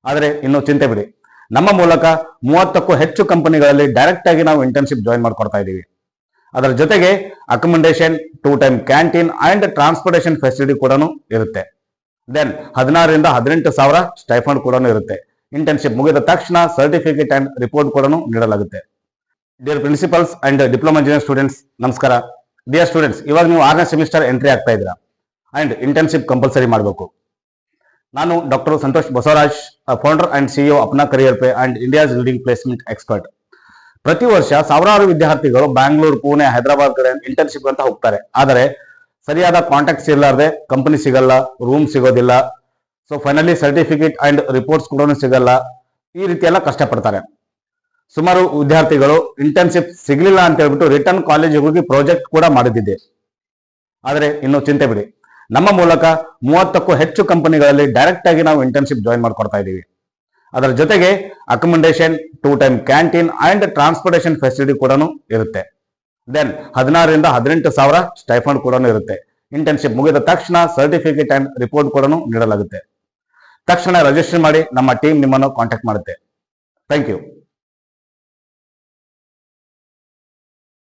ಆದರೆ ಇನ್ನು ಚಿಂತೆ ಬಿಡಿ, ನಮ್ಮ ಮೂಲಕ 30ಕ್ಕೂ ಹೆಚ್ಚು ಕಂಪನಿಗಳಲ್ಲಿ ಡೈರೆಕ್ಟ್ ಆಗಿ ನಾವು ಇಂಟರ್ನ್ಶಿಪ್ ಜಾಯಿನ್ ಮಾಡ್ಕೊಡ್ತಾ ಇದ್ದೀವಿ. ಅದರ ಜೊತೆಗೆ accommodation, 2 time canteen and transportation facility ಕೂಡ ಇರುತ್ತೆ. ದೆನ್ 16ರಿಂದ 18 ಸಾವಿರ ಸ್ಟೈಫಂಡ್ ಕೂಡ ಇರುತ್ತೆ. ಇಂಟರ್ನ್ಶಿಪ್ ಮುಗಿದ ತಕ್ಷಣ ಸರ್ಟಿಫಿಕೇಟ್ ಅಂಡ್ ರಿಪೋರ್ಟ್ ಕೂಡ ನೀಡಲಾಗುತ್ತೆ. Dear principals and diploma engineer students, ನಮಸ್ಕಾರ. ಡಿಯರ್ ಸ್ಟೂಡೆಂಟ್ಸ್, ಇವಾಗ ನೀವು 6ನೇ ಸೆಮಿಸ್ಟರ್ ಎಂಟ್ರಿ ಆಗ್ತಾ ಇದ್ದೀರಾ ಅಂಡ್ ಇಂಟರ್ನ್ಶಿಪ್ ಕಂಪಲ್ಸರಿ ಮಾಡಬೇಕು. ನಾನು doctor Santosh Basavaraj, founder and CEO Apna career pay and India's leading placement expert. ಪ್ರತಿ ವರ್ಷ ಸಾವಿರಾರು ವಿದ್ಯಾರ್ಥಿಗಳು ಬ್ಯಾಂಗ್ಳೂರು, ಪುಣೆ, ಹೈದರಾಬಾದ್ ಕಡೆ ಇಂಟರ್ನ್ಶಿಪ್ ಅಂತ ಹೋಗ್ತಾರೆ. ಆದರೆ ಸರಿಯಾದ ಕಾಂಟ್ಯಾಕ್ಟ್ಸ್ ಇರಲಾರ್ದೆ ಕಂಪನಿ ಸಿಗಲ್ಲ, ರೂಮ್ ಸಿಗೋದಿಲ್ಲ, so finally certificate and reports ಕೂಡ ಸಿಗಲ್ಲ. ಈ ರೀತಿ ಎಲ್ಲ ಕಷ್ಟಪಡ್ತಾರೆ. ಸುಮಾರು ವಿದ್ಯಾರ್ಥಿಗಳು ಇಂಟರ್ನ್ಶಿಪ್ ಸಿಗ್ಲಿಲ್ಲ ಅಂತ ಹೇಳ್ಬಿಟ್ಟು ರಿಟರ್ನ್ ಕಾಲೇಜಿಗೆ ಹೋಗಿ ಪ್ರಾಜೆಕ್ಟ್ ಕೂಡ ಮಾಡಿದ್ದಿದೆ. ಆದರೆ ಇನ್ನು ಚಿಂತೆ ಬಿಡಿ, ನಮ್ಮ ಮೂಲಕ 30ಕ್ಕೂ ಹೆಚ್ಚು ಕಂಪನಿಗಳಲ್ಲಿ ಡೈರೆಕ್ಟ್ ಆಗಿ ನಾವು ಇಂಟರ್ನ್ಶಿಪ್ ಜಾಯಿನ್ ಮಾಡ್ಕೊಡ್ತಾ ಇದ್ದೀವಿ. ಅದರ ಜೊತೆಗೆ accommodation, 2 time canteen and transportation facility ಕೂಡ ಇರುತ್ತೆ. ದೆನ್ 16ರಿಂದ 18 ಸಾವಿರ ಸ್ಟೈಫಂಡ್ ಕೂಡ ಇರುತ್ತೆ. ಇಂಟರ್ನ್ಶಿಪ್ ಮುಗಿದ ತಕ್ಷಣ ಸರ್ಟಿಫಿಕೇಟ್ ಅಂಡ್ ರಿಪೋರ್ಟ್ ಕೂಡ ನೀಡಲಾಗುತ್ತೆ. ತಕ್ಷಣ ರಿಜಿಸ್ಟರ್ ಮಾಡಿ, ನಮ್ಮ ಟೀಮ್ ನಿಮ್ಮನ್ನು ಕಾಂಟ್ಯಾಕ್ಟ್ ಮಾಡುತ್ತೆ. Thank you.